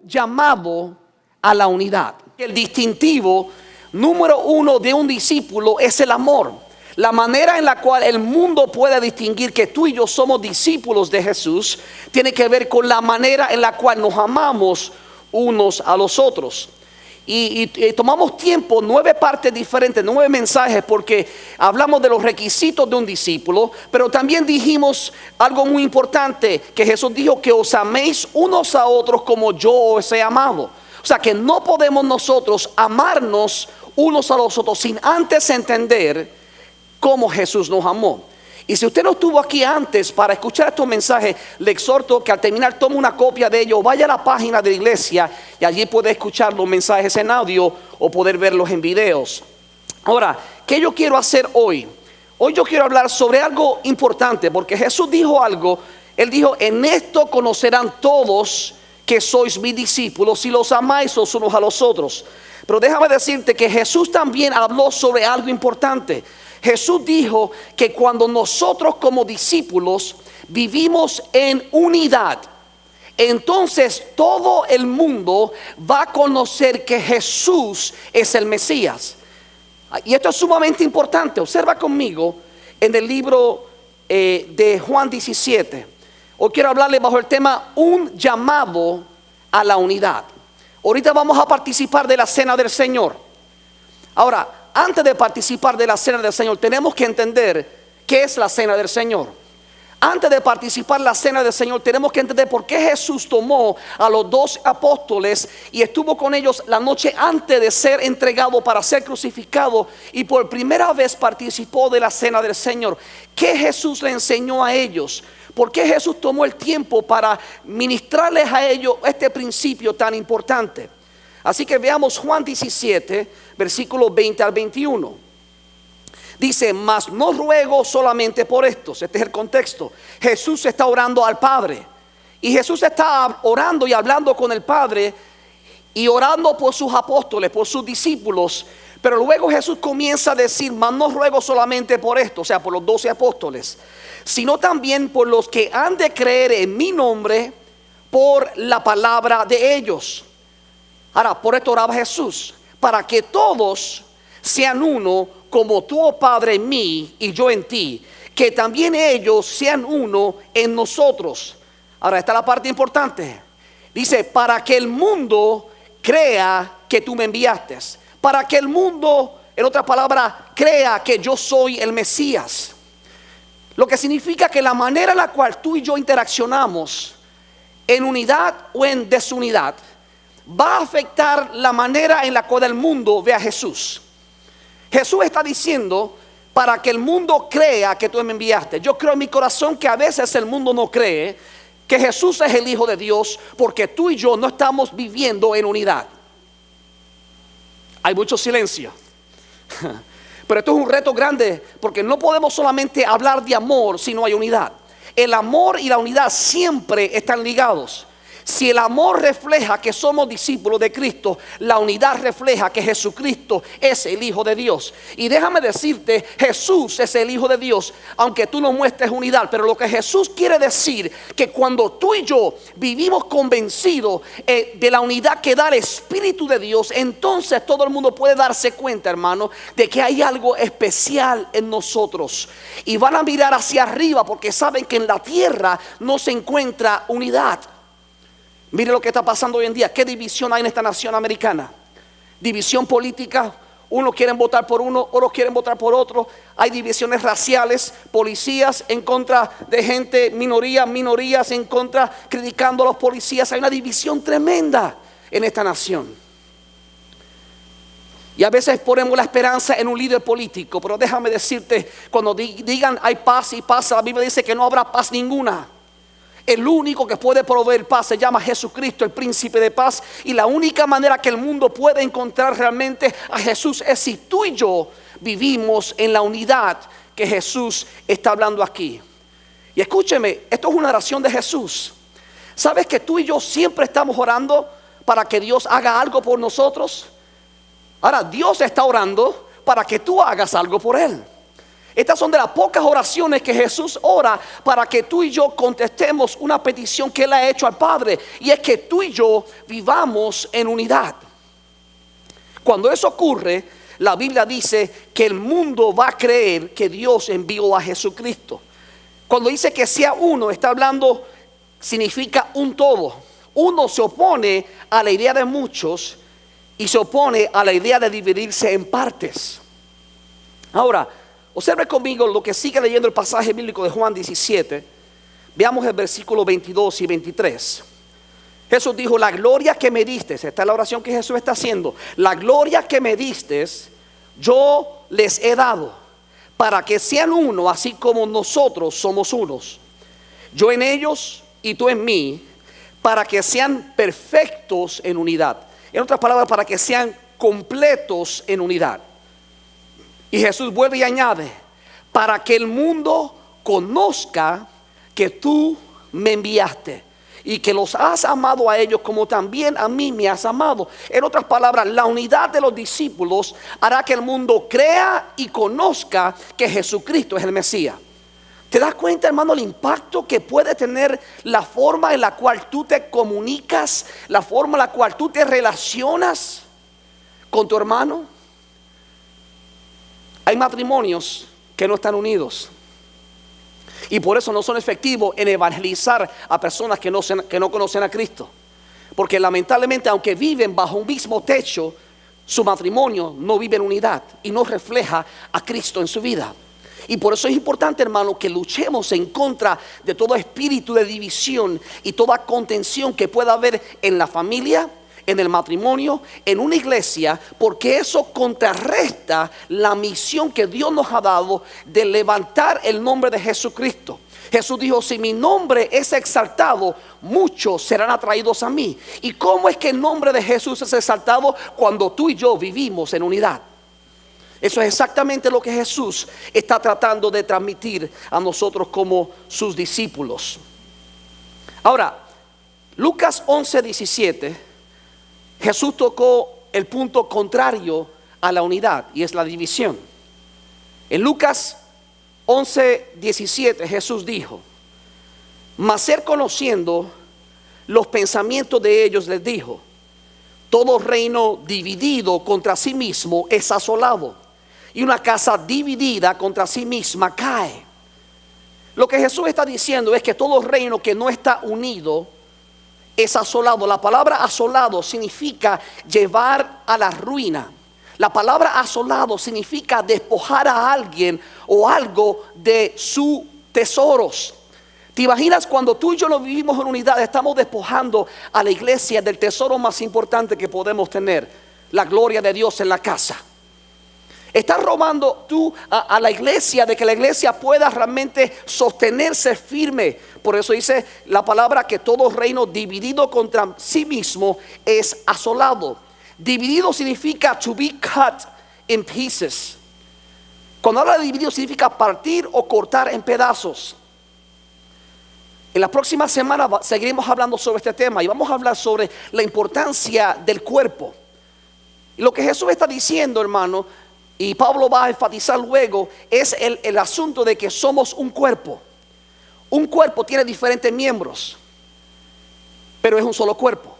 Llamado a la unidad. El distintivo número uno de un discípulo es el amor. La manera en la cual el mundo puede distinguir que tú y yo somos discípulos de Jesús tiene que ver con la manera en la cual nos amamos unos a los otros. Y tomamos tiempo, 9 partes diferentes, 9 mensajes, porque hablamos de los requisitos de un discípulo, pero también dijimos algo muy importante, que Jesús dijo que os améis unos a otros como yo os he amado. O sea que no podemos nosotros amarnos unos a los otros sin antes entender cómo Jesús nos amó. Y si usted no estuvo aquí antes para escuchar estos mensajes, le exhorto que al terminar tome una copia de ellos, vaya a la página de la iglesia y allí puede escuchar los mensajes en audio o poder verlos en videos. Ahora, ¿qué yo quiero hacer hoy? Hoy yo quiero hablar sobre algo importante, porque Jesús dijo algo. Él dijo: en esto conocerán todos que sois mis discípulos si los amáis los unos a los otros. Pero déjame decirte que Jesús también habló sobre algo importante. Jesús dijo que cuando nosotros como discípulos vivimos en unidad, entonces todo el mundo va a conocer que Jesús es el Mesías. Y esto es sumamente importante. Observa conmigo en el libro de Juan 17. Hoy quiero hablarle bajo el tema un llamado a la unidad. Ahorita vamos a participar de la cena del Señor. Ahora, antes de participar de la cena del Señor, tenemos que entender qué es la cena del Señor. Antes de participar de la cena del Señor, tenemos que entender por qué Jesús tomó a los 12 apóstoles y estuvo con ellos la noche antes de ser entregado para ser crucificado, y por primera vez participó de la cena del Señor. ¿Qué Jesús le enseñó a ellos? ¿Por qué Jesús tomó el tiempo para ministrarles a ellos este principio tan importante? Así que veamos Juan 17, versículos 20 al 21. Dice: mas no ruego solamente por estos. Este es el contexto. Jesús está orando al Padre. Y Jesús está orando y hablando con el Padre y orando por sus apóstoles, por sus discípulos. Pero luego Jesús comienza a decir: mas no ruego solamente por esto, o sea, por los 12 apóstoles, sino también por los que han de creer en mi nombre por la palabra de ellos. Ahora, por esto oraba Jesús: para que todos sean uno, como tú, oh Padre, en mí y yo en ti, que también ellos sean uno en nosotros. Ahora está la parte importante. Dice: para que el mundo crea que tú me enviaste. Para que el mundo, en otra palabra, crea que yo soy el Mesías. Lo que significa que la manera en la cual tú y yo interaccionamos en unidad o en desunidad va a afectar la manera en la cual el mundo ve a Jesús. Jesús está diciendo: para que el mundo crea que tú me enviaste. Yo creo en mi corazón que a veces el mundo no cree que Jesús es el Hijo de Dios, porque tú y yo no estamos viviendo en unidad. Hay mucho silencio. Pero esto es un reto grande, porque no podemos solamente hablar de amor si no hay unidad. El amor y la unidad siempre están ligados. Si el amor refleja que somos discípulos de Cristo, la unidad refleja que Jesucristo es el Hijo de Dios. Y déjame decirte, Jesús es el Hijo de Dios, aunque tú no muestres unidad. Pero lo que Jesús quiere decir, que cuando tú y yo vivimos convencidos de la unidad que da el Espíritu de Dios, entonces todo el mundo puede darse cuenta, hermano, de que hay algo especial en nosotros. Y van a mirar hacia arriba, porque saben que en la tierra no se encuentra unidad. Mire lo que está pasando hoy en día. ¿Qué división hay en esta nación americana? División política. Unos quieren votar por uno, otros quieren votar por otro. Hay divisiones raciales, policías en contra de gente, minorías en contra, criticando a los policías. Hay una división tremenda en esta nación. Y a veces ponemos la esperanza en un líder político. Pero déjame decirte, cuando digan hay paz y paz, la Biblia dice que no habrá paz ninguna. El único que puede proveer paz se llama Jesucristo, el príncipe de paz. Y la única manera que el mundo puede encontrar realmente a Jesús es si tú y yo vivimos en la unidad que Jesús está hablando aquí. Y escúcheme, esto es una oración de Jesús. ¿Sabes que tú y yo siempre estamos orando para que Dios haga algo por nosotros? Ahora, Dios está orando para que tú hagas algo por Él. Estas son de las pocas oraciones que Jesús ora para que tú y yo contestemos una petición que Él ha hecho al Padre. Y es que tú y yo vivamos en unidad. Cuando eso ocurre, la Biblia dice que el mundo va a creer que Dios envió a Jesucristo. Cuando dice que sea uno, está hablando, significa un todo. Uno se opone a la idea de muchos y se opone a la idea de dividirse en partes. Ahora, observe conmigo lo que sigue leyendo el pasaje bíblico de Juan 17. Veamos el versículo 22 y 23. Jesús dijo: la gloria que me diste, esta es la oración que Jesús está haciendo. La gloria que me diste, yo les he dado, para que sean uno, así como nosotros somos unos. Yo en ellos y tú en mí, para que sean perfectos en unidad. En otras palabras, para que sean completos en unidad. Y Jesús vuelve y añade: para que el mundo conozca que tú me enviaste y que los has amado a ellos como también a mí me has amado. En otras palabras, la unidad de los discípulos hará que el mundo crea y conozca que Jesucristo es el Mesías. ¿Te das cuenta, hermano, el impacto que puede tener la forma en la cual tú te comunicas, la forma en la cual tú te relacionas con tu hermano? Hay matrimonios que no están unidos y por eso no son efectivos en evangelizar a personas que no conocen a Cristo. Porque lamentablemente, aunque viven bajo un mismo techo, su matrimonio no vive en unidad y no refleja a Cristo en su vida. Y por eso es importante, hermano, que luchemos en contra de todo espíritu de división y toda contención que pueda haber en la familia, en el matrimonio, en una iglesia, porque eso contrarresta la misión que Dios nos ha dado de levantar el nombre de Jesucristo. Jesús dijo: si mi nombre es exaltado, muchos serán atraídos a mí. ¿Y cómo es que el nombre de Jesús es exaltado? Cuando tú y yo vivimos en unidad. Eso es exactamente lo que Jesús está tratando de transmitir a nosotros como sus discípulos. Ahora, Lucas 11:17, Jesús tocó el punto contrario a la unidad, y es la división. En Lucas 11:17 Jesús dijo: mas él, conociendo los pensamientos de ellos, les dijo: todo reino dividido contra sí mismo es asolado, y una casa dividida contra sí misma cae. Lo que Jesús está diciendo es que todo reino que no está unido es asolado. La palabra asolado significa llevar a la ruina. La palabra asolado significa despojar a alguien o algo de sus tesoros. ¿Te imaginas cuando tú y yo lo vivimos en unidad? Estamos despojando a la iglesia del tesoro más importante que podemos tener: la gloria de Dios en la casa. Estás robando tú a la iglesia de que la iglesia pueda realmente sostenerse firme. Por eso dice la palabra que todo reino dividido contra sí mismo es asolado. Dividido significa to be cut in pieces. Cuando habla de dividido significa partir o cortar en pedazos. En la próxima semana seguiremos hablando sobre este tema y vamos a hablar sobre la importancia del cuerpo. Y lo que Jesús está diciendo, hermano, y Pablo va a enfatizar luego, es el asunto de que somos un cuerpo. Un cuerpo tiene diferentes miembros, pero es un solo cuerpo.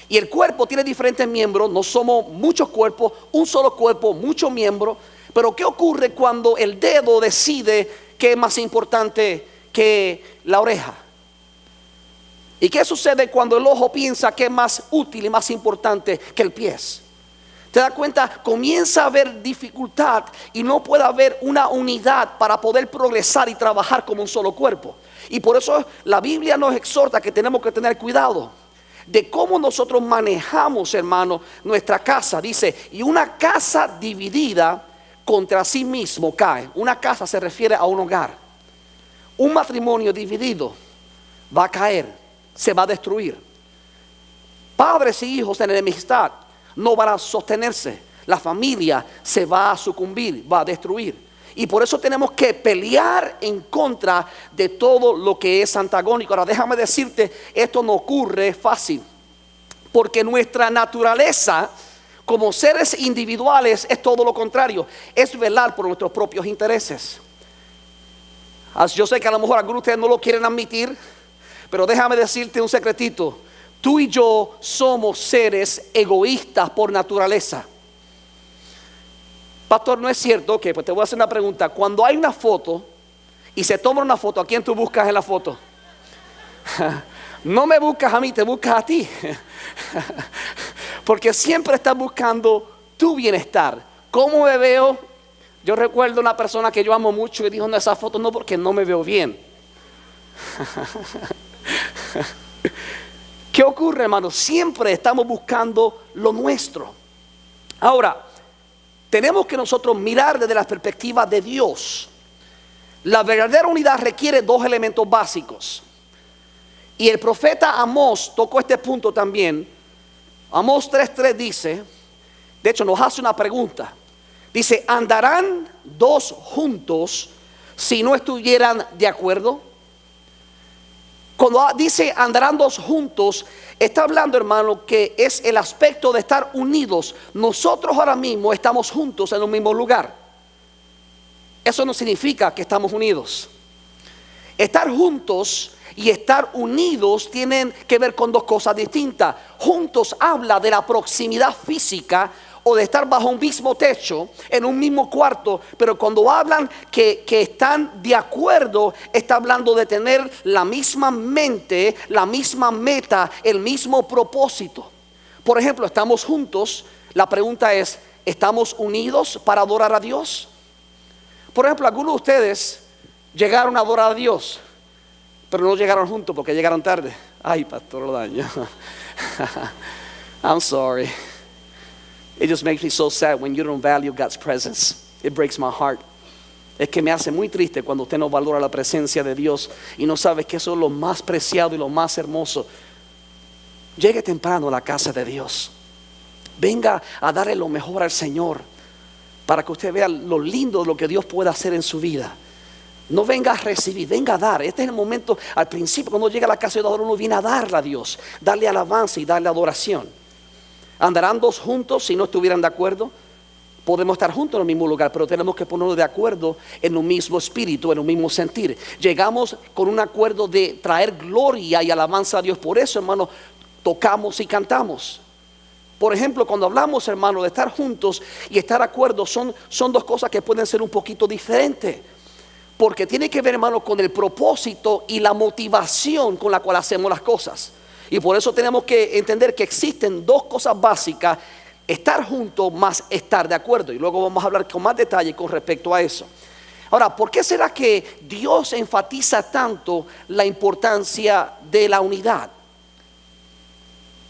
Y el cuerpo tiene diferentes miembros, no somos muchos cuerpos, un solo cuerpo, muchos miembros. Pero ¿qué ocurre cuando el dedo decide qué es más importante que la oreja? ¿Y qué sucede cuando el ojo piensa que es más útil y más importante que el pie? ¿Te das cuenta? Comienza a haber dificultad y no puede haber una unidad para poder progresar y trabajar como un solo cuerpo. Y por eso la Biblia nos exhorta que tenemos que tener cuidado de cómo nosotros manejamos, hermano, nuestra casa. Dice: y una casa dividida contra sí mismo cae. Una casa se refiere a un hogar. Un matrimonio dividido va a caer, se va a destruir. Padres y hijos en enemistad no van a sostenerse. La familia se va a sucumbir, va a destruir. Y por eso tenemos que pelear en contra de todo lo que es antagónico. Ahora déjame decirte, esto no ocurre fácil, porque nuestra naturaleza Como seres individuales es todo lo contrario, es velar por nuestros propios intereses. Yo sé que a lo mejor algunos de ustedes no lo quieren admitir, pero déjame decirte un secretito. Tú y yo somos seres egoístas por naturaleza. Pastor, ¿no es cierto? Ok, pues te voy a hacer una pregunta. Cuando hay una foto y se toma una foto, ¿a quién tú buscas en la foto? No me buscas a mí, te buscas a ti. Porque siempre estás buscando tu bienestar. ¿Cómo me veo? Yo recuerdo una persona que yo amo mucho y dijo: no, esa foto no, porque no me veo bien. ¿Qué ocurre, hermano? Siempre estamos buscando lo nuestro. Ahora, tenemos que nosotros mirar desde la perspectiva de Dios. La verdadera unidad requiere dos elementos básicos. Y el profeta Amós tocó este punto también. Amós 3:3 dice, de hecho nos hace una pregunta. Dice: ¿andarán dos juntos si no estuvieran de acuerdo? Cuando dice andarán dos juntos, está hablando, hermano, que es el aspecto de estar unidos. Nosotros ahora mismo estamos juntos en un mismo lugar. Eso no significa que estamos unidos. Estar juntos y estar unidos tienen que ver con dos cosas distintas. Juntos habla de la proximidad física o de estar bajo un mismo techo, en un mismo cuarto. Pero cuando hablan que están de acuerdo, está hablando de tener la misma mente, la misma meta, el mismo propósito. Por ejemplo, estamos juntos. La pregunta es: ¿estamos unidos para adorar a Dios? Por ejemplo, algunos de ustedes llegaron a adorar a Dios, pero no llegaron juntos porque llegaron tarde. Ay, pastor, lo daño. I'm sorry. It just makes me so sad when you don't value God's presence. It breaks my heart. Es que me hace muy triste cuando usted no valora la presencia de Dios y no sabe que eso es lo más preciado y lo más hermoso. Llegue temprano a la casa de Dios. Venga a darle lo mejor al Señor, para que usted vea lo lindo de lo que Dios puede hacer en su vida. No venga a recibir, venga a dar. Este es el momento, al principio, cuando llega a la casa de Dios, uno viene a darle a Dios, darle alabanza y darle adoración. ¿Andarán dos juntos si no estuvieran de acuerdo? Podemos estar juntos en el mismo lugar, pero tenemos que ponernos de acuerdo en un mismo espíritu, en un mismo sentir. Llegamos con un acuerdo de traer gloria y alabanza a Dios. Por eso, hermano, tocamos y cantamos. Por ejemplo, cuando hablamos, hermano, de estar juntos y estar de acuerdo, son dos cosas que pueden ser un poquito diferentes. Porque tiene que ver, hermano, con el propósito y la motivación con la cual hacemos las cosas. Y por eso tenemos que entender que existen dos cosas básicas: estar juntos más estar de acuerdo. Y luego vamos a hablar con más detalle con respecto a eso. Ahora, ¿por qué será que Dios enfatiza tanto la importancia de la unidad?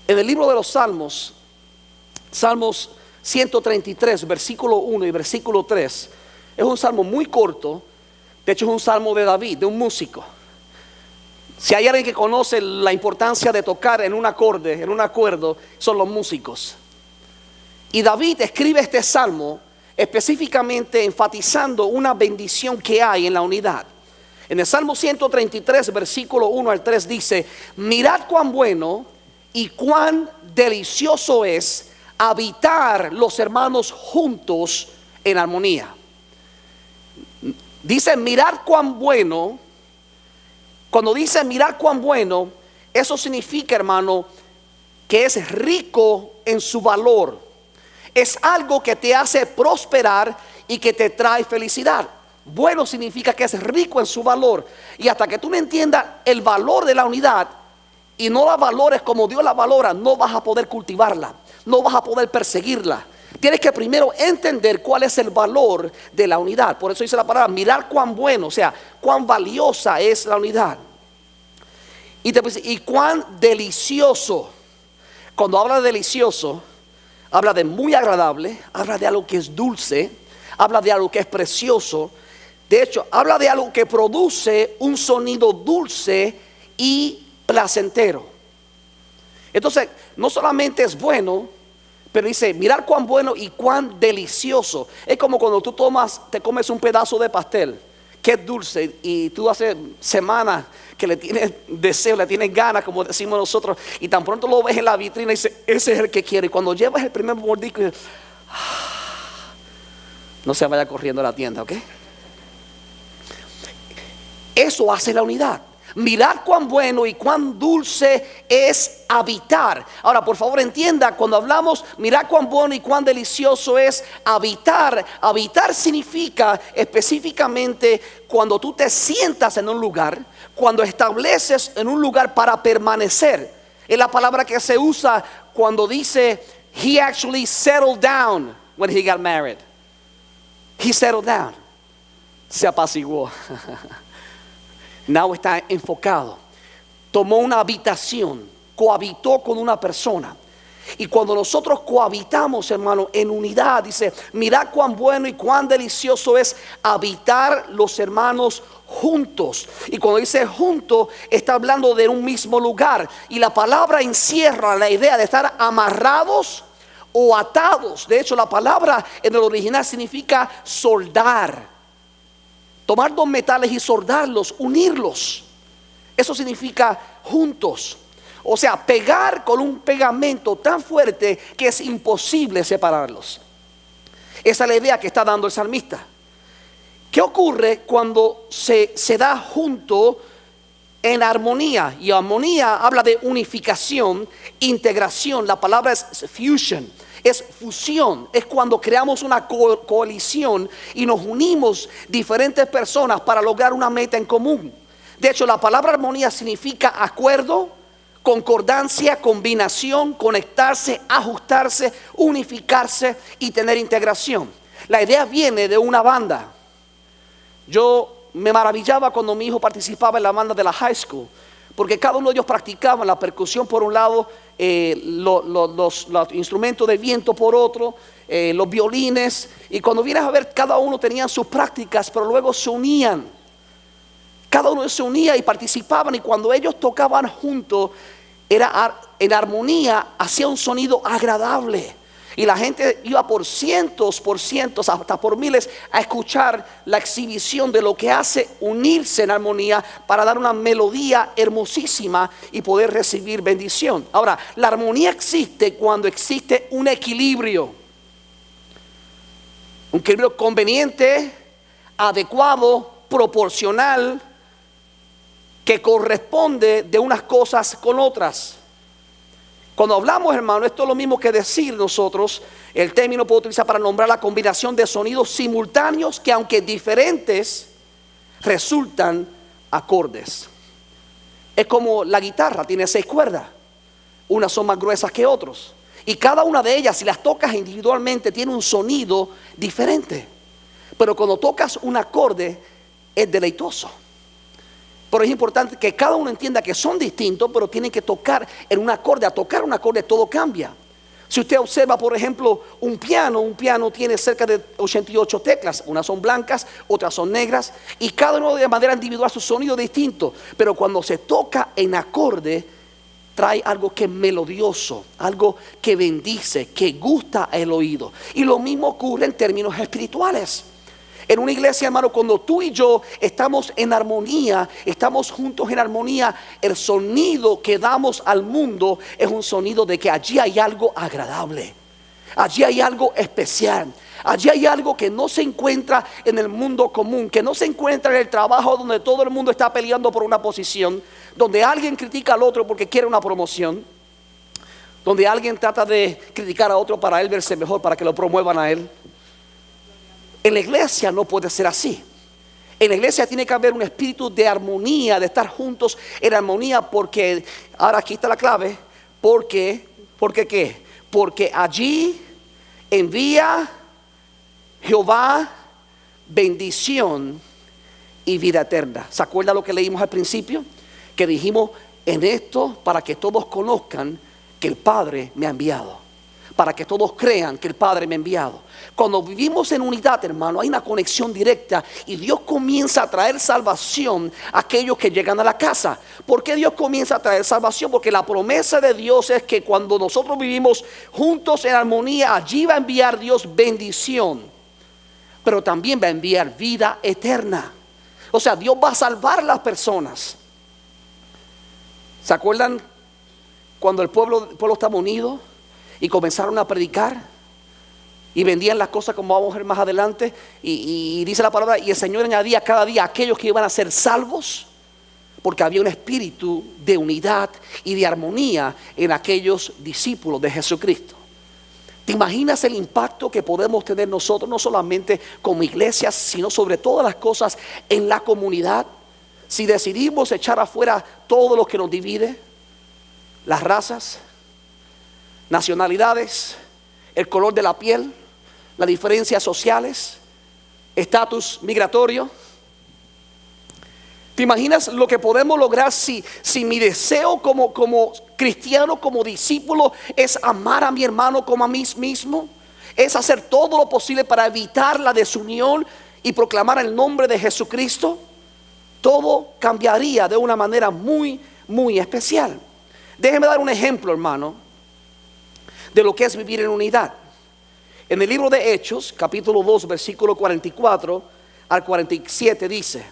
En el libro de los Salmos, Salmos 133, versículo 1 y versículo 3, es un salmo muy corto. De hecho, es un salmo de David, de un músico. Si hay alguien que conoce la importancia de tocar en un acorde, en un acuerdo, son los músicos. Y David escribe este salmo específicamente enfatizando una bendición que hay en la unidad. En el Salmo 133, versículo 1 al 3 dice: mirad cuán bueno y cuán delicioso es habitar los hermanos juntos en armonía. Dice mirad cuán bueno. Cuando dice mirar cuán bueno, eso significa, hermano, que es rico en su valor. Es algo que te hace prosperar y que te trae felicidad. Bueno significa que es rico en su valor. Y hasta que tú no entiendas el valor de la unidad y no la valores como Dios la valora, no vas a poder cultivarla, no vas a poder perseguirla. Tienes que primero entender cuál es el valor de la unidad. Por eso dice la palabra mirar cuán bueno, o sea, cuán valiosa es la unidad. Y cuán delicioso. Cuando habla de delicioso, habla de muy agradable, habla de algo que es dulce, habla de algo que es precioso. De hecho, habla de algo que produce un sonido dulce y placentero. Entonces, no solamente es bueno, pero dice, mirar cuán bueno y cuán delicioso. Es como cuando tú te comes un pedazo de pastel. que es dulce y tú hace semanas que le tienes deseo, le tienes ganas, como decimos nosotros, y tan pronto lo ves en la vitrina y dices, ese es el que quiero. Y cuando llevas el primer mordisco, no se vaya corriendo a la tienda, ¿ok? Eso hace la unidad. Mirad cuán bueno y cuán dulce es habitar. Ahora, por favor, entienda, cuando hablamos, mirad cuán bueno y cuán delicioso es habitar. Habitar significa específicamente cuando tú te sientas en un lugar, cuando estableces en un lugar para permanecer. Es la palabra que se usa cuando dice, he actually settled down when he got married. He settled down. Se apaciguó. Now está enfocado. Tomó una habitación, cohabitó con una persona. Y cuando nosotros cohabitamos, hermano, en unidad, dice, mirad cuán bueno y cuán delicioso es habitar los hermanos juntos. Y cuando dice juntos, está hablando de un mismo lugar. Y la palabra encierra la idea de estar amarrados o atados. De hecho, la palabra en el original significa soldar. Tomar dos metales y soldarlos, unirlos. Eso significa juntos. O sea, pegar con un pegamento tan fuerte que es imposible separarlos. Esa es la idea que está dando el salmista. ¿Qué ocurre cuando se da junto en armonía? Y armonía habla de unificación, integración. La palabra es fusion. Es fusión, es cuando creamos una coalición y nos unimos diferentes personas para lograr una meta en común. De hecho, la palabra armonía significa acuerdo, concordancia, combinación, conectarse, ajustarse, unificarse y tener integración. La idea viene de una banda. Yo me maravillaba cuando mi hijo participaba en la banda de la high school, porque cada uno de ellos practicaba la percusión por un lado, los instrumentos de viento por otro, los violines, y cuando vienes a ver, cada uno tenía sus prácticas, pero luego se unían. Cada uno se unía y participaban, y cuando ellos tocaban juntos, era en armonía, hacía un sonido agradable. Y la gente iba por cientos, hasta por miles a escuchar la exhibición de lo que hace unirse en armonía para dar una melodía hermosísima y poder recibir bendición. Ahora, la armonía existe cuando existe un equilibrio. Un equilibrio conveniente, adecuado, proporcional, que corresponde de unas cosas con otras. Cuando hablamos, hermano, esto es lo mismo que decir nosotros. El término puedo utilizar para nombrar la combinación de sonidos simultáneos que, aunque diferentes, resultan acordes. Es como la guitarra, tiene 6 cuerdas. Unas son más gruesas que otras. Y cada una de ellas, si las tocas individualmente, tiene un sonido diferente. Pero cuando tocas un acorde, es deleitoso. Pero es importante que cada uno entienda que son distintos, pero tienen que tocar en un acorde. A tocar un acorde todo cambia. Si usted observa, por ejemplo, un piano tiene cerca de 88 teclas. Unas son blancas, otras son negras, y cada uno de manera individual su sonido distinto. Pero cuando se toca en acorde, trae algo que es melodioso, algo que bendice, que gusta el oído. Y lo mismo ocurre en términos espirituales. En una iglesia, hermano, cuando tú y yo estamos en armonía, estamos juntos en armonía, el sonido que damos al mundo es un sonido de que allí hay algo agradable, allí hay algo especial, allí hay algo que no se encuentra en el mundo común, que no se encuentra en el trabajo donde todo el mundo está peleando por una posición, donde alguien critica al otro porque quiere una promoción, donde alguien trata de criticar a otro para él verse mejor, para que lo promuevan a él. En la iglesia no puede ser así. En la iglesia tiene que haber un espíritu de armonía, de estar juntos en armonía, porque, ahora aquí está la clave, porque ¿qué? Porque allí envía Jehová bendición y vida eterna. ¿Se acuerda lo que leímos al principio? Que dijimos, en esto, para que todos conozcan que el Padre me ha enviado. Para que todos crean que el Padre me ha enviado. Cuando vivimos en unidad, hermano, hay una conexión directa y Dios comienza a traer salvación a aquellos que llegan a la casa. ¿Por qué Dios comienza a traer salvación? Porque la promesa de Dios es que cuando nosotros vivimos juntos en armonía, allí va a enviar Dios bendición, pero también va a enviar vida eterna. O sea, Dios va a salvar a las personas. ¿Se acuerdan cuando el pueblo estaba unido y comenzaron a predicar y vendían las cosas, como vamos a ver más adelante? Y dice la palabra, y el Señor añadía cada día a aquellos que iban a ser salvos, porque había un espíritu de unidad y de armonía en aquellos discípulos de Jesucristo. ¿Te imaginas el impacto que podemos tener nosotros, no solamente como iglesias, sino sobre todas las cosas en la comunidad? Si decidimos echar afuera todo lo que nos divide, las razas, nacionalidades, el color de la piel, las diferencias sociales, estatus migratorio. ¿Te imaginas lo que podemos lograr si mi deseo como cristiano, como discípulo, es amar a mi hermano como a mí mismo? Es hacer todo lo posible para evitar la desunión y proclamar el nombre de Jesucristo. Todo cambiaría de una manera muy, muy especial. Déjeme dar un ejemplo, hermano, de lo que es vivir en unidad. En el libro de Hechos, capítulo 2, versículo 44 al 47 dice: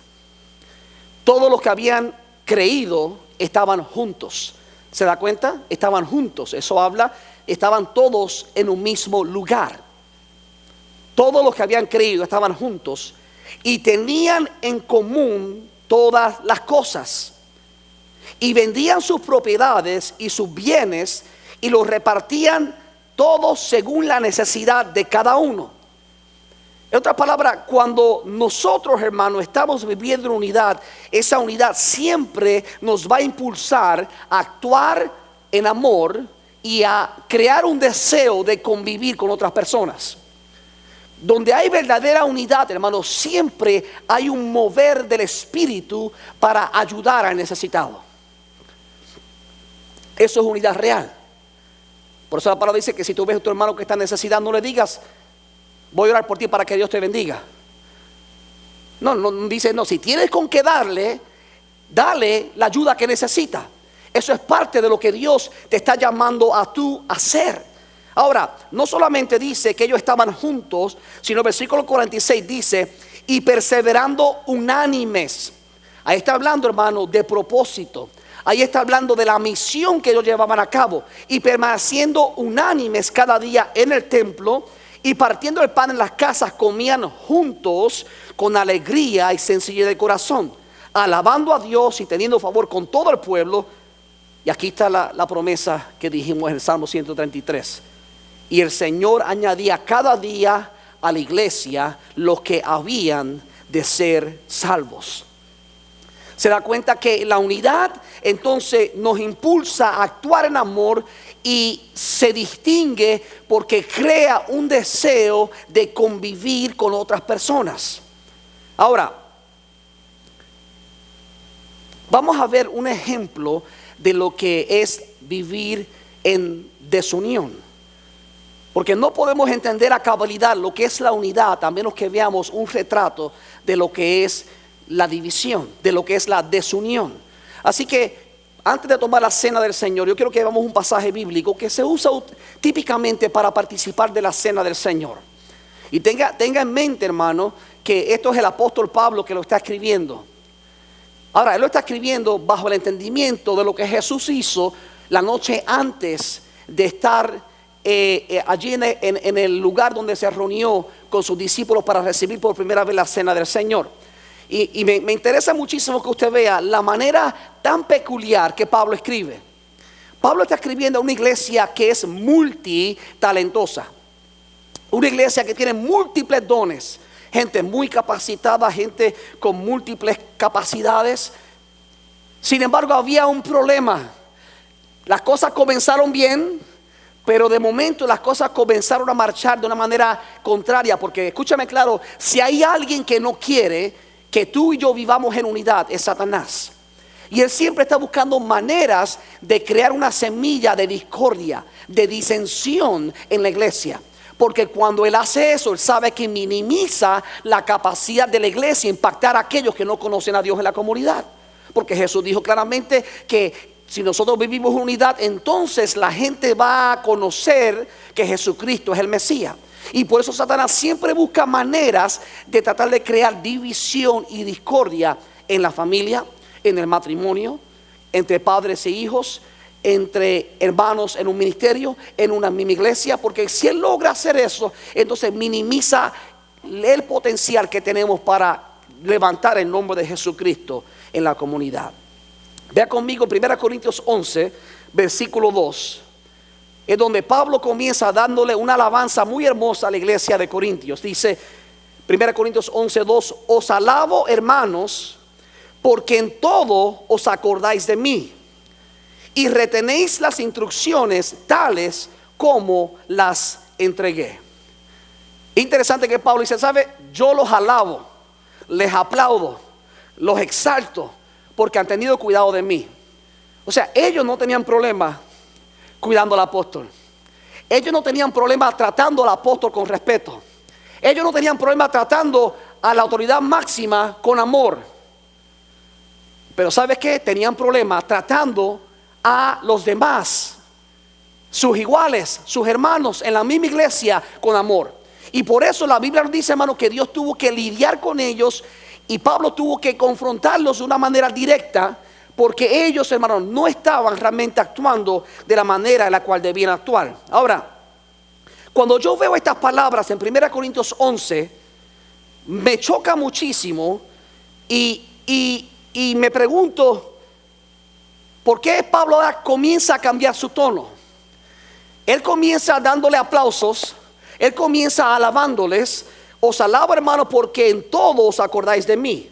todos los que habían creído estaban juntos. ¿Se da cuenta? Estaban juntos. Eso habla, estaban todos en un mismo lugar. Todos los que habían creído estaban juntos y tenían en común todas las cosas, y vendían sus propiedades y sus bienes y los repartían todos según la necesidad de cada uno. En otras palabras, cuando nosotros, hermanos, estamos viviendo en unidad, esa unidad siempre nos va a impulsar a actuar en amor y a crear un deseo de convivir con otras personas. Donde hay verdadera unidad, hermanos, siempre hay un mover del Espíritu para ayudar al necesitado. Eso es unidad real. Por eso la palabra dice que si tú ves a tu hermano que está en necesidad, no le digas: voy a orar por ti para que Dios te bendiga. No, dice, no, si tienes con qué darle, dale la ayuda que necesita. Eso es parte de lo que Dios te está llamando a tú a hacer. Ahora, no solamente dice que ellos estaban juntos, sino el versículo 46 dice: y perseverando unánimes. Ahí está hablando, hermano, de propósito. Ahí está hablando de la misión que ellos llevaban a cabo. Y permaneciendo unánimes cada día en el templo y partiendo el pan en las casas, comían juntos con alegría y sencillez de corazón, alabando a Dios y teniendo favor con todo el pueblo. Y aquí está la promesa que dijimos en el Salmo 133. Y el Señor añadía cada día a la iglesia los que habían de ser salvos. Se da cuenta que la unidad entonces nos impulsa a actuar en amor y se distingue porque crea un deseo de convivir con otras personas. Ahora, vamos a ver un ejemplo de lo que es vivir en desunión. Porque no podemos entender a cabalidad lo que es la unidad a menos que veamos un retrato de lo que es la división, de lo que es la desunión. Así que antes de tomar la cena del Señor, yo quiero que veamos un pasaje bíblico que se usa típicamente para participar de la cena del Señor. Y tenga en mente, hermano, que esto es el apóstol Pablo que lo está escribiendo. Ahora, él lo está escribiendo bajo el entendimiento de lo que Jesús hizo la noche antes de estar allí en el lugar donde se reunió con sus discípulos para recibir por primera vez la cena del Señor. Y me interesa muchísimo que usted vea la manera tan peculiar que Pablo escribe. Pablo está escribiendo a una iglesia que es multitalentosa, una iglesia que tiene múltiples dones, gente muy capacitada, gente con múltiples capacidades. Sin embargo, había un problema. Las cosas comenzaron bien, pero de momento las cosas comenzaron a marchar de una manera contraria. Porque escúchame claro, si hay alguien que no quiere que tú y yo vivamos en unidad, es Satanás. Y él siempre está buscando maneras de crear una semilla de discordia, de disensión en la iglesia. Porque cuando él hace eso, él sabe que minimiza la capacidad de la iglesia impactar a aquellos que no conocen a Dios en la comunidad. Porque Jesús dijo claramente que si nosotros vivimos en unidad, entonces la gente va a conocer que Jesucristo es el Mesías. Y por eso Satanás siempre busca maneras de tratar de crear división y discordia en la familia, en el matrimonio, entre padres e hijos, entre hermanos en un ministerio, en una misma iglesia. Porque si él logra hacer eso, entonces minimiza el potencial que tenemos para levantar el nombre de Jesucristo en la comunidad. Vea conmigo 1 Corintios 11, versículo 2. Es donde Pablo comienza dándole una alabanza muy hermosa a la iglesia de Corintios. Dice 1 Corintios 11, 2: os alabo, hermanos, porque en todo os acordáis de mí y retenéis las instrucciones tales como las entregué. Interesante que Pablo dice, ¿sabe? Yo los alabo, les aplaudo, los exalto porque han tenido cuidado de mí. O sea, ellos no tenían problema cuidando al apóstol. Ellos no tenían problema tratando al apóstol con respeto. Ellos no tenían problema tratando a la autoridad máxima con amor. Pero ¿sabes qué? Tenían problema tratando a los demás, sus iguales, sus hermanos en la misma iglesia, con amor. Y por eso la Biblia nos dice, hermano, que Dios tuvo que lidiar con ellos y Pablo tuvo que confrontarlos de una manera directa, porque ellos, hermanos, no estaban realmente actuando de la manera en la cual debían actuar. Ahora, cuando yo veo estas palabras en 1 Corintios 11, me choca muchísimo y me pregunto, ¿por qué Pablo ahora comienza a cambiar su tono? Él comienza dándole aplausos, él comienza alabándoles. Os alabo, hermano, porque en todo os acordáis de mí.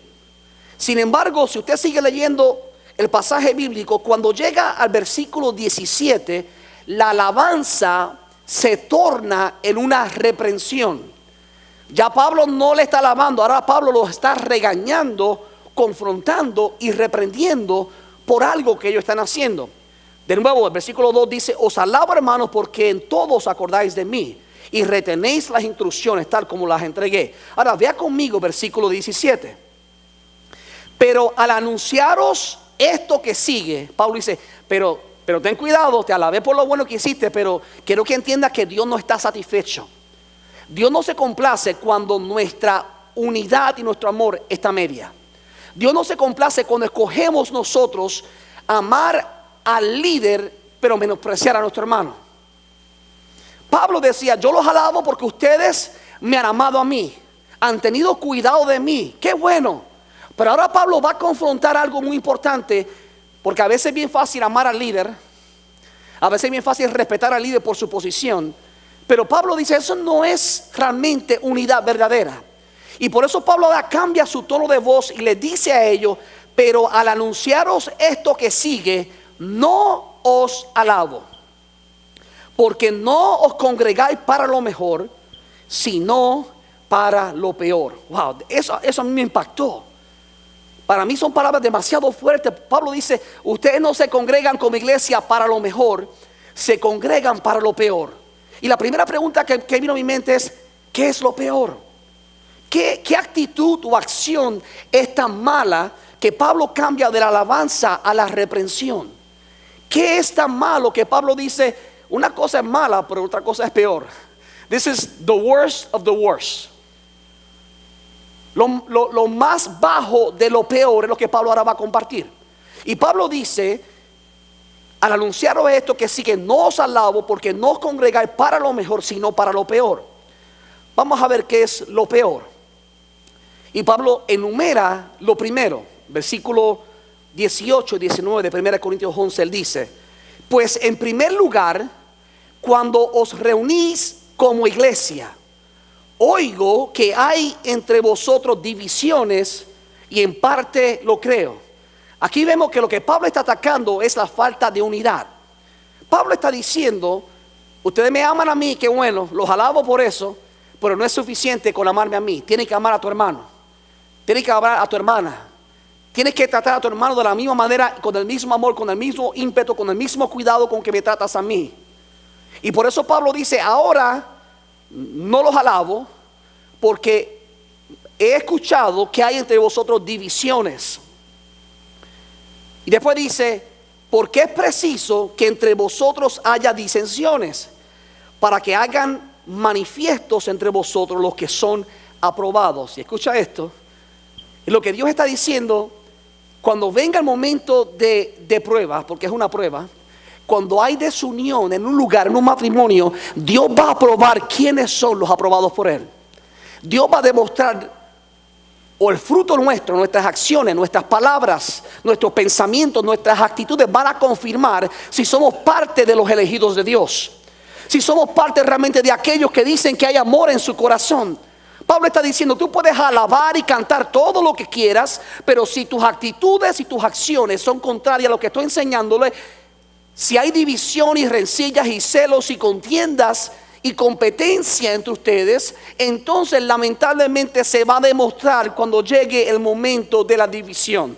Sin embargo, si usted sigue leyendo el pasaje bíblico, cuando llega al versículo 17, la alabanza se torna en una reprensión. Ya Pablo no le está alabando, ahora Pablo los está regañando, confrontando y reprendiendo por algo que ellos están haciendo. De nuevo, el versículo 2 dice, os alabo, hermanos, porque en todo os acordáis de mí y retenéis las instrucciones tal como las entregué. Ahora vea conmigo versículo 17. Pero al anunciaros esto que sigue, Pablo dice, pero ten cuidado, te alabé por lo bueno que hiciste, pero quiero que entiendas que Dios no está satisfecho. Dios no se complace cuando nuestra unidad y nuestro amor está media. Dios no se complace cuando escogemos nosotros amar al líder pero menospreciar a nuestro hermano. Pablo decía, yo los alabo porque ustedes me han amado a mí, han tenido cuidado de mí, qué bueno. Pero ahora Pablo va a confrontar algo muy importante, porque a veces es bien fácil amar al líder, a veces es bien fácil respetar al líder por su posición, pero Pablo dice, eso no es realmente unidad verdadera. Y por eso Pablo ahora cambia su tono de voz y le dice a ellos, pero al anunciaros esto que sigue, no os alabo, porque no os congregáis para lo mejor, sino para lo peor. Wow, eso a mí me impactó. Para mí son palabras demasiado fuertes. Pablo dice, ustedes no se congregan como iglesia para lo mejor, se congregan para lo peor. Y la primera pregunta que vino a mi mente es, ¿qué es lo peor? ¿Qué actitud o acción es tan mala que Pablo cambia de la alabanza a la reprensión? ¿Qué es tan malo que Pablo dice, una cosa es mala, pero otra cosa es peor? This is the worst of the worst. Lo más bajo de lo peor es lo que Pablo ahora va a compartir. Y Pablo dice, al anunciaros esto que sigue, no os alabo porque no os congregáis para lo mejor, sino para lo peor. Vamos a ver qué es lo peor. Y Pablo enumera lo primero, versículo 18 y 19 de 1 Corintios 11, él dice, pues en primer lugar, cuando os reunís como iglesia, oigo que hay entre vosotros divisiones y en parte lo creo. Aquí vemos que lo que Pablo está atacando es la falta de unidad. Pablo está diciendo, ustedes me aman a mí, qué bueno, los alabo por eso, pero no es suficiente con amarme a mí. Tienes que amar a tu hermano, tienes que amar a tu hermana, tienes que tratar a tu hermano de la misma manera, con el mismo amor, con el mismo ímpetu, con el mismo cuidado con que me tratas a mí. Y por eso Pablo dice, ahora no los alabo porque he escuchado que hay entre vosotros divisiones. Y después dice, porque es preciso que entre vosotros haya disensiones, para que hagan manifiestos entre vosotros los que son aprobados. Y escucha esto, lo que Dios está diciendo, cuando venga el momento de prueba, porque es una prueba, cuando hay desunión en un lugar, en un matrimonio, Dios va a probar quiénes son los aprobados por Él. Dios va a demostrar, o el fruto nuestro, nuestras acciones, nuestras palabras, nuestros pensamientos, nuestras actitudes van a confirmar si somos parte de los elegidos de Dios. Si somos parte realmente de aquellos que dicen que hay amor en su corazón. Pablo está diciendo, tú puedes alabar y cantar todo lo que quieras, pero si tus actitudes y tus acciones son contrarias a lo que estoy enseñándole, si hay división y rencillas y celos y contiendas y competencia entre ustedes, entonces lamentablemente se va a demostrar cuando llegue el momento de la división.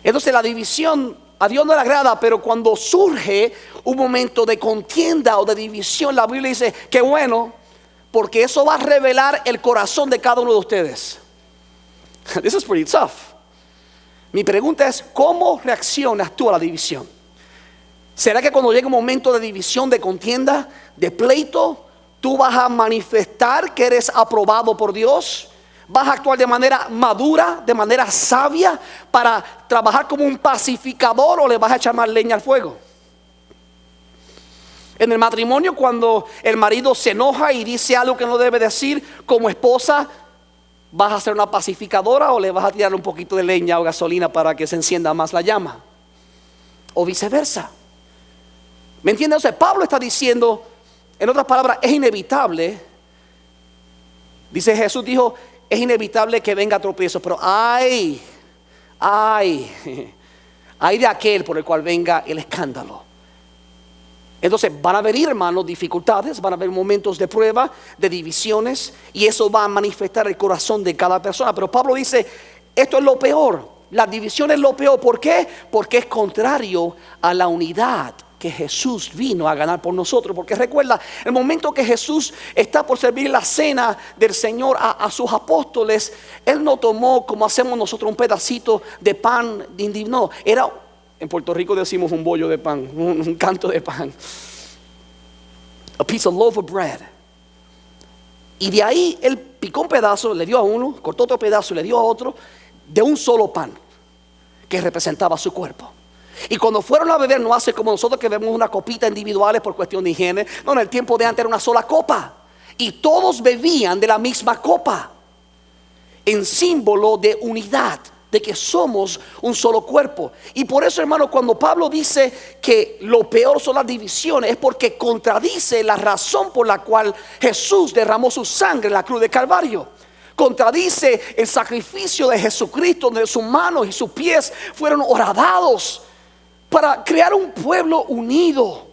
Entonces la división a Dios no le agrada, pero cuando surge un momento de contienda o de división, la Biblia dice que bueno, porque eso va a revelar el corazón de cada uno de ustedes. This is pretty tough. Mi pregunta es, ¿cómo reaccionas tú a la división? ¿Será que cuando llegue un momento de división, de contienda, de pleito, tú vas a manifestar que eres aprobado por Dios? ¿Vas a actuar de manera madura, de manera sabia, para trabajar como un pacificador, o le vas a echar más leña al fuego? En el matrimonio, cuando el marido se enoja y dice algo que no debe decir, como esposa, ¿vas a ser una pacificadora o le vas a tirar un poquito de leña o gasolina para que se encienda más la llama? O viceversa. ¿Me entiendes? O sea, Pablo está diciendo, en otras palabras, es inevitable. Dice Jesús, dijo, es inevitable que venga tropiezo, pero ay de aquel por el cual venga el escándalo. Entonces van a venir, hermanos, dificultades, van a haber momentos de prueba, de divisiones, y eso va a manifestar el corazón de cada persona. Pero Pablo dice, esto es lo peor, la división es lo peor. ¿Por qué? Porque es contrario a la unidad que Jesús vino a ganar por nosotros. Porque recuerda, el momento que Jesús está por servir la cena del Señor a sus apóstoles, Él no tomó como hacemos nosotros un pedacito de pan indignó. Era, en Puerto Rico decimos un bollo de pan, un canto de pan, a piece of loaf of bread. Y de ahí Él picó un pedazo, le dio a uno, cortó otro pedazo y le dio a otro, de un solo pan que representaba su cuerpo. Y cuando fueron a beber, no hace como nosotros que bebemos una copita individuales por cuestión de higiene. No, en el tiempo de antes era una sola copa, y todos bebían de la misma copa, en símbolo de unidad, de que somos un solo cuerpo. Y por eso, hermano, cuando Pablo dice que lo peor son las divisiones, es porque contradice la razón por la cual Jesús derramó su sangre en la cruz de Calvario. Contradice el sacrificio de Jesucristo, donde sus manos y sus pies fueron horadados para crear un pueblo unido.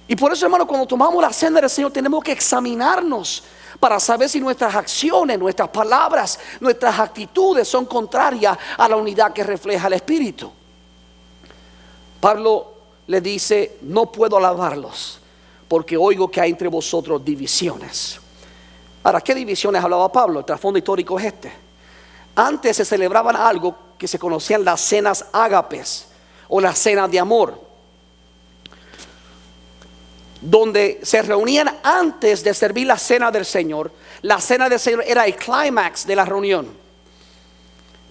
Y por eso, hermano, cuando tomamos la cena del Señor, tenemos que examinarnos para saber si nuestras acciones, nuestras palabras, nuestras actitudes son contrarias a la unidad que refleja el Espíritu. Pablo le dice, no puedo alabarlos porque oigo que hay entre vosotros divisiones. Ahora, ¿qué divisiones hablaba Pablo? El trasfondo histórico es este. Antes se celebraban algo que se conocían las cenas ágapes o las cenas de amor, donde se reunían antes de servir la cena del Señor. La cena del Señor era el clímax de la reunión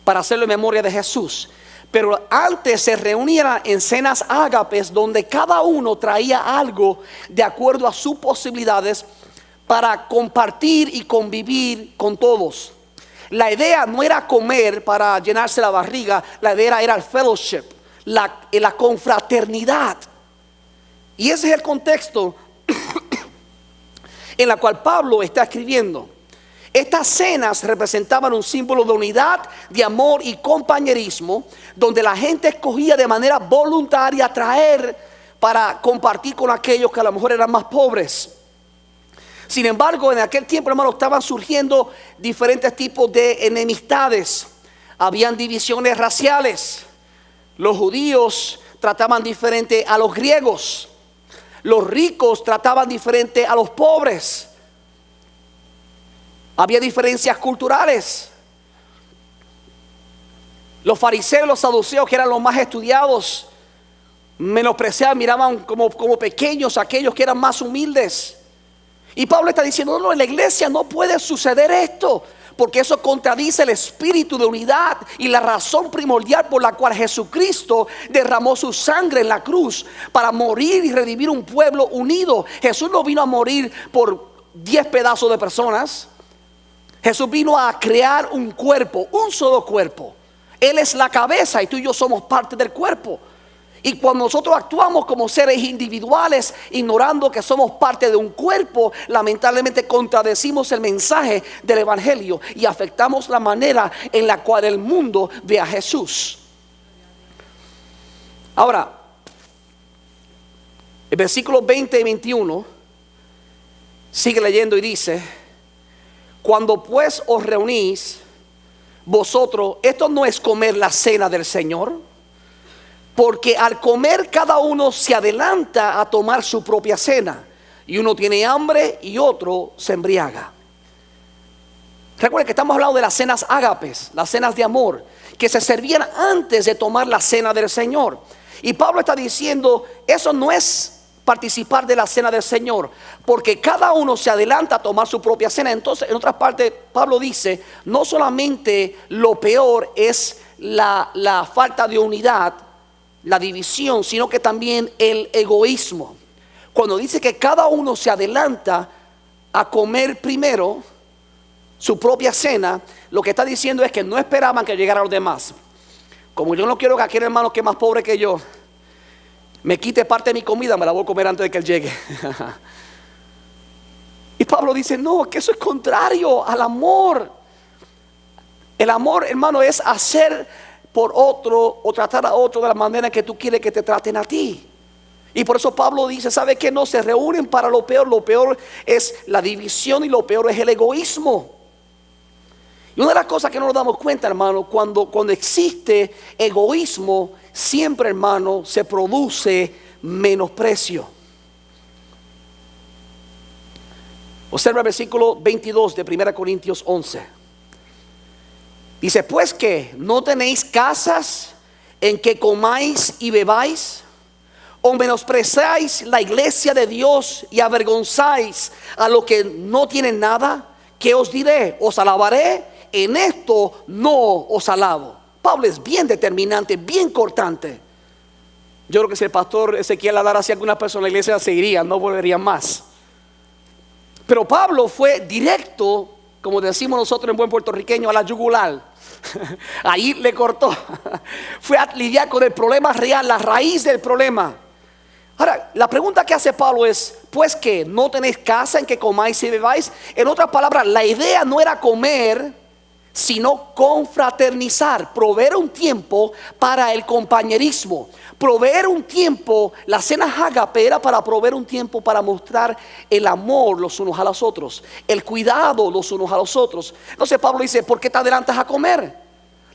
para hacerlo en memoria de Jesús. Pero antes se reunían en cenas ágapes, donde cada uno traía algo de acuerdo a sus posibilidades para compartir y convivir con todos. La idea no era comer para llenarse la barriga, la idea era el fellowship, la confraternidad. Y ese es el contexto en el cual Pablo está escribiendo. Estas cenas representaban un símbolo de unidad, de amor y compañerismo, donde la gente escogía de manera voluntaria traer para compartir con aquellos que a lo mejor eran más pobres. Sin embargo, en aquel tiempo, hermano, estaban surgiendo diferentes tipos de enemistades. Habían divisiones raciales. Los judíos trataban diferente a los griegos. Los ricos trataban diferente a los pobres. Había diferencias culturales. Los fariseos y los saduceos, que eran los más estudiados, menospreciaban, miraban como pequeños aquellos que eran más humildes. Y Pablo está diciendo, no, en la iglesia no puede suceder esto, porque eso contradice el espíritu de unidad y la razón primordial por la cual Jesucristo derramó su sangre en la cruz para morir y redimir un pueblo unido. Jesús no vino a morir por 10 pedazos de personas. Jesús vino a crear un cuerpo, un solo cuerpo. Él es la cabeza y tú y yo somos parte del cuerpo. Y cuando nosotros actuamos como seres individuales, ignorando que somos parte de un cuerpo, lamentablemente contradecimos el mensaje del evangelio y afectamos la manera en la cual el mundo ve a Jesús. Ahora, el versículo 20 y 21 sigue leyendo y dice: cuando pues os reunís vosotros, esto no es comer la cena del Señor, porque al comer cada uno se adelanta a tomar su propia cena, y uno tiene hambre y otro se embriaga. Recuerden que estamos hablando de las cenas ágapes, las cenas de amor, que se servían antes de tomar la cena del Señor. Y Pablo está diciendo, eso no es participar de la cena del Señor, porque cada uno se adelanta a tomar su propia cena. Entonces, en otras partes, Pablo dice, no solamente lo peor es la falta de unidad, la división, sino que también el egoísmo. Cuando dice que cada uno se adelanta a comer primero su propia cena, lo que está diciendo es que no esperaban que llegaran los demás. Como yo no quiero que aquel hermano que es más pobre que yo me quite parte de mi comida, me la voy a comer antes de que él llegue. Y Pablo dice, no, que eso es contrario al amor. El amor, hermano, es hacer por otro o tratar a otro de la manera que tú quieres que te traten a ti. Y por eso Pablo dice, ¿sabe qué? No se reúnen para lo peor es la división y lo peor es el egoísmo. Y una de las cosas que no nos damos cuenta, hermano, cuando existe egoísmo, siempre, hermano, se produce menosprecio. Observa el versículo 22 de 1 Corintios 11. Dice, pues que no tenéis casas en que comáis y bebáis, o menospreciáis la iglesia de Dios y avergonzáis a los que no tienen nada. ¿Qué os diré? ¿Os alabaré? En esto no os alabo. Pablo es bien determinante, bien cortante. Yo creo que si el pastor Ezequiel hablara así a algunas personas, la iglesia seguiría, no volverían más. Pero Pablo fue directo, como decimos nosotros en buen puertorriqueño, a la yugular. Ahí le cortó. Fue a lidiar con el problema real, la raíz del problema. Ahora, la pregunta que hace Pablo es, pues que no tenéis casa en que comáis y bebáis. En otras palabras, la idea no era comer, sino confraternizar, proveer un tiempo para el compañerismo, proveer un tiempo. La cena ágape era para proveer un tiempo para mostrar el amor los unos a los otros, el cuidado los unos a los otros. Entonces Pablo dice, ¿por qué te adelantas a comer?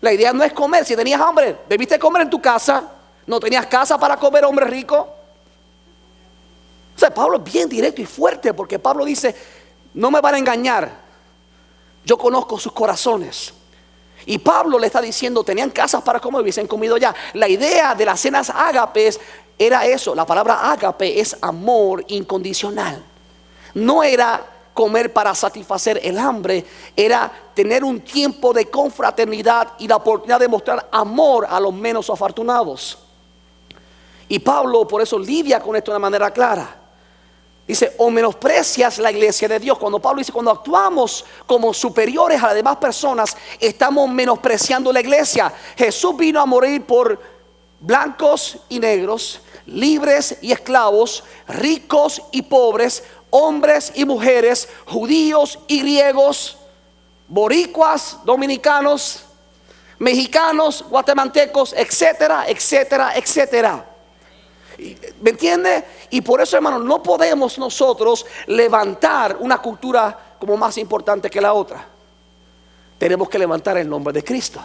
La idea no es comer. Si tenías hambre, debiste comer en tu casa. No tenías casa para comer, hombre rico. O sea, Pablo es bien directo y fuerte, porque Pablo dice, no me van a engañar, yo conozco sus corazones. Y Pablo le está diciendo, tenían casas para comer, hubiesen comido ya. La idea de las cenas ágapes era eso. La palabra ágape es amor incondicional. No era comer para satisfacer el hambre, era tener un tiempo de confraternidad y la oportunidad de mostrar amor a los menos afortunados. Y Pablo por eso lidia con esto de una manera clara. Dice, o menosprecias la iglesia de Dios. Cuando Pablo dice, cuando actuamos como superiores a las demás personas, estamos menospreciando la iglesia. Jesús vino a morir por blancos y negros, libres y esclavos, ricos y pobres, hombres y mujeres, judíos y griegos, boricuas, dominicanos, mexicanos, guatemaltecos, etcétera, etcétera, etcétera. ¿Me entiende? Y por eso, hermano, no podemos nosotros levantar una cultura como más importante que la otra. Tenemos que levantar el nombre de Cristo,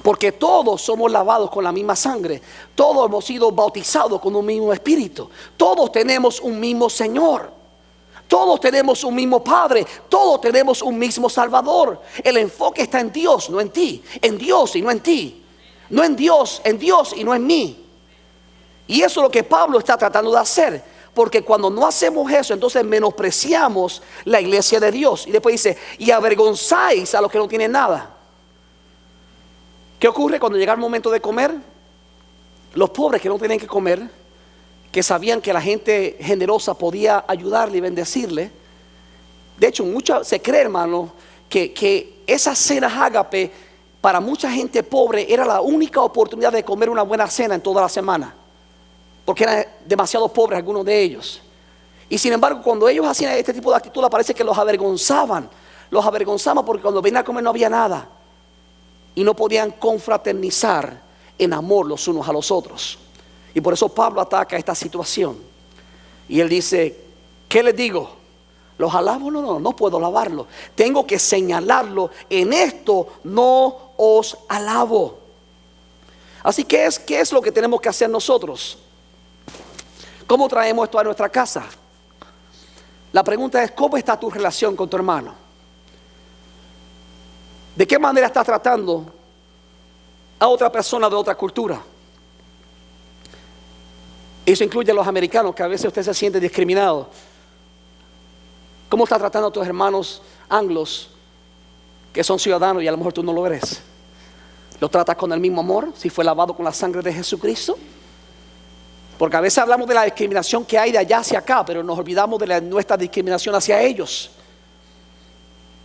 porque todos somos lavados con la misma sangre. Todos hemos sido bautizados con un mismo espíritu. Todos tenemos un mismo Señor. Todos tenemos un mismo Padre. Todos tenemos un mismo Salvador. El enfoque está en Dios, no en ti. En Dios y no en ti. No en Dios y no en mí. Y eso es lo que Pablo está tratando de hacer. Porque cuando no hacemos eso, entonces menospreciamos la iglesia de Dios. Y después dice, y avergonzáis a los que no tienen nada. ¿Qué ocurre cuando llega el momento de comer? Los pobres que no tienen que comer, que sabían que la gente generosa podía ayudarle y bendecirle. De hecho, se cree, hermano, que esas cenas ágape para mucha gente pobre era la única oportunidad de comer una buena cena en toda la semana, porque eran demasiado pobres algunos de ellos. Y sin embargo, cuando ellos hacían este tipo de actitud, parece que los avergonzaban porque cuando venían a comer no había nada y no podían confraternizar en amor los unos a los otros. Y por eso Pablo ataca esta situación y él dice, ¿qué les digo? ¿Los alabo? No puedo alabarlo. Tengo que señalarlo. En esto no os alabo. Así que, ¿qué es lo que tenemos que hacer nosotros? ¿Cómo traemos esto a nuestra casa? La pregunta es, ¿cómo está tu relación con tu hermano? ¿De qué manera estás tratando a otra persona de otra cultura? Eso incluye a los americanos, que a veces usted se siente discriminado. ¿Cómo estás tratando a tus hermanos anglos que son ciudadanos y a lo mejor tú no lo eres? ¿Lo tratas con el mismo amor si fue lavado con la sangre de Jesucristo? Porque a veces hablamos de la discriminación que hay de allá hacia acá, pero nos olvidamos de nuestra discriminación hacia ellos.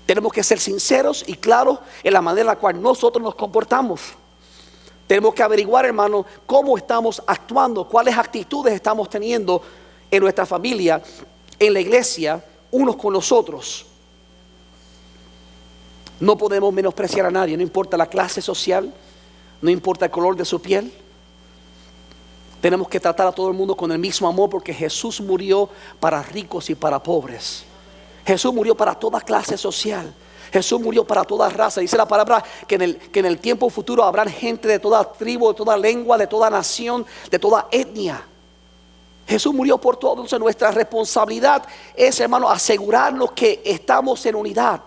Tenemos que ser sinceros y claros en la manera en la cual nosotros nos comportamos. Tenemos que averiguar, hermano, cómo estamos actuando, cuáles actitudes estamos teniendo en nuestra familia, en la iglesia, unos con los otros. No podemos menospreciar a nadie, no importa la clase social, no importa el color de su piel. Tenemos que tratar a todo el mundo con el mismo amor, porque Jesús murió para ricos y para pobres. Jesús murió para toda clase social. Jesús murió para toda raza. Dice la palabra que en el tiempo futuro habrá gente de toda tribu, de toda lengua, de toda nación, de toda etnia. Jesús murió por todos. Entonces nuestra responsabilidad es, hermano, asegurarnos que estamos en unidad.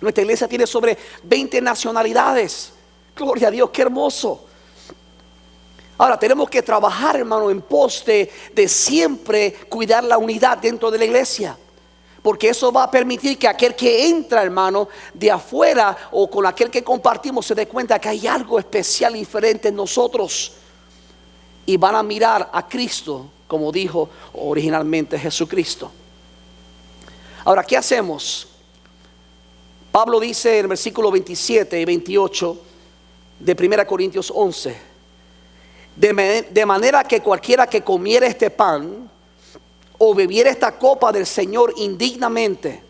Nuestra iglesia tiene sobre 20 nacionalidades. Gloria a Dios, qué hermoso. Ahora tenemos que trabajar, hermano, en pos de siempre cuidar la unidad dentro de la iglesia. Porque eso va a permitir que aquel que entra, hermano, de afuera o con aquel que compartimos se dé cuenta que hay algo especial y diferente en nosotros. Y van a mirar a Cristo, como dijo originalmente Jesucristo. Ahora, ¿qué hacemos? Pablo dice en el versículo 27 y 28 de 1 Corintios 11. De manera que cualquiera que comiera este pan o bebiera esta copa del Señor indignamente,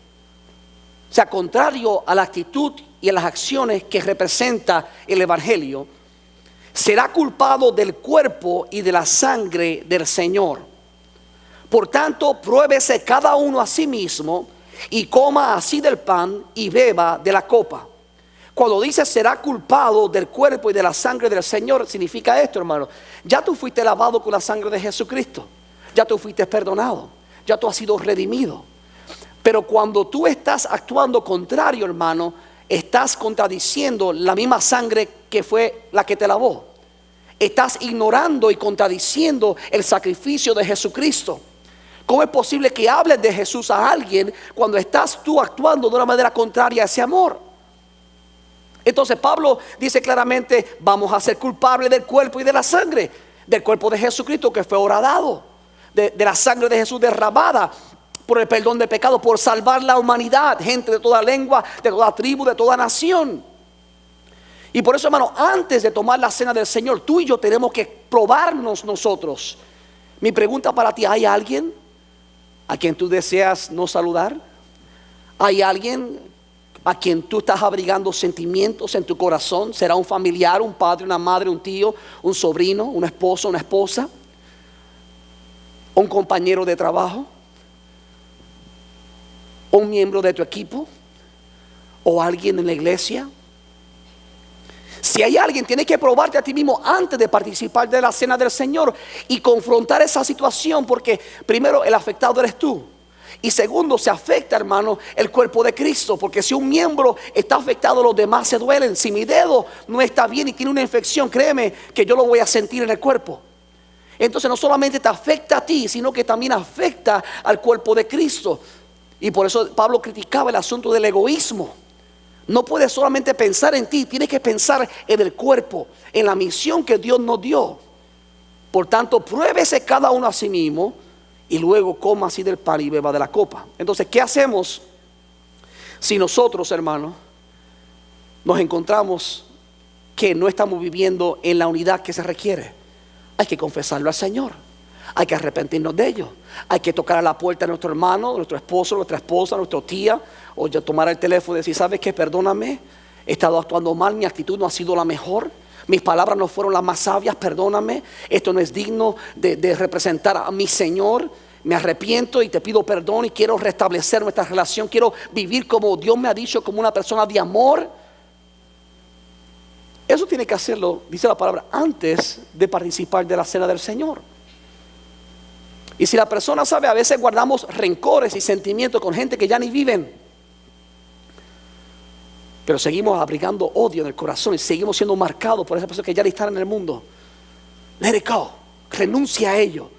o sea, contrario a la actitud y a las acciones que representa el Evangelio, será culpado del cuerpo y de la sangre del Señor. Por tanto, pruébese cada uno a sí mismo y coma así del pan y beba de la copa. Cuando dice será culpado del cuerpo y de la sangre del Señor, significa esto, hermano. Ya tú fuiste lavado con la sangre de Jesucristo. Ya tú fuiste perdonado. Ya tú has sido redimido. Pero cuando tú estás actuando contrario, hermano, estás contradiciendo la misma sangre que fue la que te lavó. Estás ignorando y contradiciendo el sacrificio de Jesucristo. ¿Cómo es posible que hables de Jesús a alguien cuando estás tú actuando de una manera contraria a ese amor? Entonces Pablo dice claramente, vamos a ser culpables del cuerpo y de la sangre, del cuerpo de Jesucristo que fue horadado, de la sangre de Jesús derramada por el perdón de pecados, por salvar la humanidad, gente de toda lengua, de toda tribu, de toda nación. Y por eso, hermano, antes de tomar la cena del Señor, tú y yo tenemos que probarnos nosotros. Mi pregunta para ti, ¿hay alguien a quien tú deseas no saludar? ¿Hay alguien a quien tú estás abrigando sentimientos en tu corazón? ¿Será un familiar, un padre, una madre, un tío, un sobrino, un esposo, una esposa? ¿Un compañero de trabajo? ¿Un miembro de tu equipo? ¿O alguien en la iglesia? Si hay alguien, tienes que probarte a ti mismo antes de participar de la cena del Señor y confrontar esa situación, porque primero el afectado eres tú. Y segundo, se afecta, hermano, el cuerpo de Cristo. Porque si un miembro está afectado, los demás se duelen. Si mi dedo no está bien y tiene una infección, créeme que yo lo voy a sentir en el cuerpo. entonces no solamente te afecta a ti, sino que también afecta al cuerpo de Cristo. Y por eso Pablo criticaba el asunto del egoísmo. No puedes solamente pensar en ti, tienes que pensar en el cuerpo, en la misión que Dios nos dio. Por tanto, pruébese cada uno a sí mismo y luego coma así del pan y beba de la copa. Entonces, ¿qué hacemos si nosotros, hermanos, nos encontramos que no estamos viviendo en la unidad que se requiere? Hay que confesarlo al Señor. Hay que arrepentirnos de ello. Hay que tocar a la puerta de nuestro hermano, nuestro esposo, nuestra esposa, nuestra tía, o ya tomar el teléfono y decir: ¿sabes qué? Perdóname, he estado actuando mal, mi actitud no ha sido la mejor, mis palabras no fueron las más sabias, perdóname, esto no es digno de representar a mi Señor. Me arrepiento y te pido perdón y quiero restablecer nuestra relación, quiero vivir como Dios me ha dicho, como una persona de amor. Eso tiene que hacerlo, dice la palabra, antes de participar de la cena del Señor. Y si la persona sabe, a veces guardamos rencores y sentimientos con gente que ya ni viven, pero seguimos abrigando odio en el corazón y seguimos siendo marcados por esa persona que ya ni está en el mundo. Let it go. Renuncia a ello.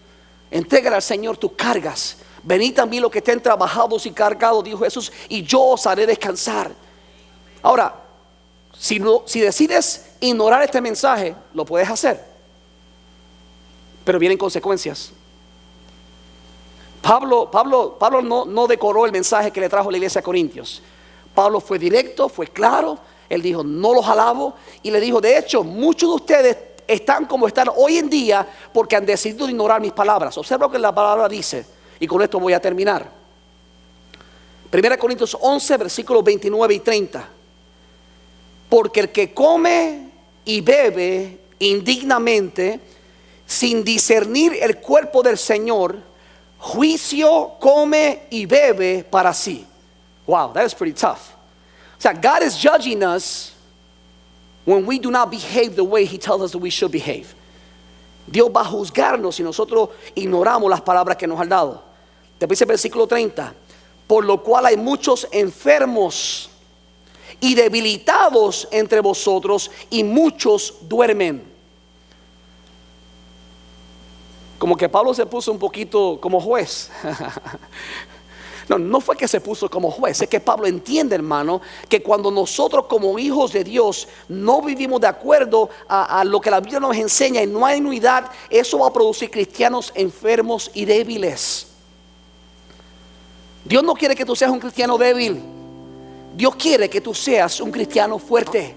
Entrégale al Señor tus cargas. Venid también los que estén trabajados y cargados, dijo Jesús, y yo os haré descansar. Ahora, si decides ignorar este mensaje, lo puedes hacer, pero vienen consecuencias. Pablo no decoró el mensaje que le trajo la iglesia a Corintios. Pablo fue directo, fue claro. Él dijo: no los alabo. Y le dijo: de hecho, muchos de ustedes están como están hoy en día porque han decidido ignorar mis palabras. Observa lo que la palabra dice, y con esto voy a terminar. 1 Corintios 11, versículos 29 y 30. Porque el que come y bebe indignamente, sin discernir el cuerpo del Señor, juicio come y bebe para sí. Wow, that is pretty tough. O sea, God is judging us when we do not behave the way He tells us that we should behave. Dios va a juzgarnos si nosotros ignoramos las palabras que nos ha dado. Te dice el versículo 30: por lo cual hay muchos enfermos y debilitados entre vosotros, y muchos duermen. Como que Pablo se puso un poquito como juez. No fue que se puso como juez, es que Pablo entiende, hermano, que cuando nosotros como hijos de Dios no vivimos de acuerdo a lo que la Biblia nos enseña y no hay unidad, eso va a producir cristianos enfermos y débiles. Dios no quiere que tú seas un cristiano débil. Dios quiere que tú seas un cristiano fuerte.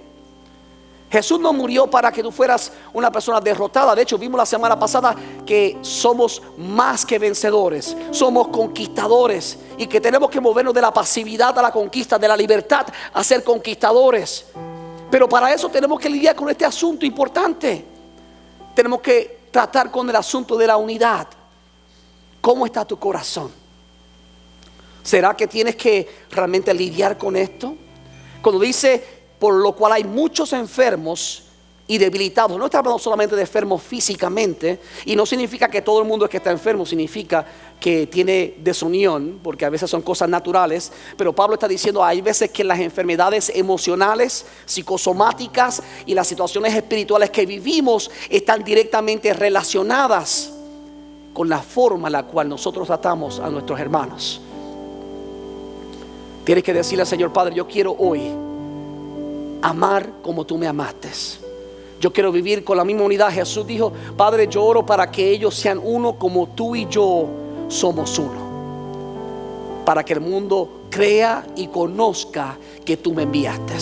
Jesús no murió para que tú fueras una persona derrotada. De hecho, vimos la semana pasada que somos más que vencedores. Somos conquistadores y que tenemos que movernos de la pasividad a la conquista, de la libertad a ser conquistadores. Pero para eso tenemos que lidiar con este asunto importante. Tenemos que tratar con el asunto de la unidad. ¿Cómo está tu corazón? ¿Será que tienes que realmente lidiar con esto? Cuando dice por lo cual hay muchos enfermos y debilitados, no está hablando solamente de enfermos físicamente, y no significa que todo el mundo que está enfermo significa que tiene desunión, porque a veces son cosas naturales, pero Pablo está diciendo hay veces que las enfermedades emocionales, psicosomáticas y las situaciones espirituales que vivimos están directamente relacionadas con la forma en la cual nosotros tratamos a nuestros hermanos. Tienes que decirle al Señor: Padre, yo quiero hoy amar como tú me amaste. Yo quiero vivir con la misma unidad. Jesús dijo: Padre, yo oro para que ellos sean uno como tú y yo somos uno, para que el mundo crea y conozca que tú me enviaste.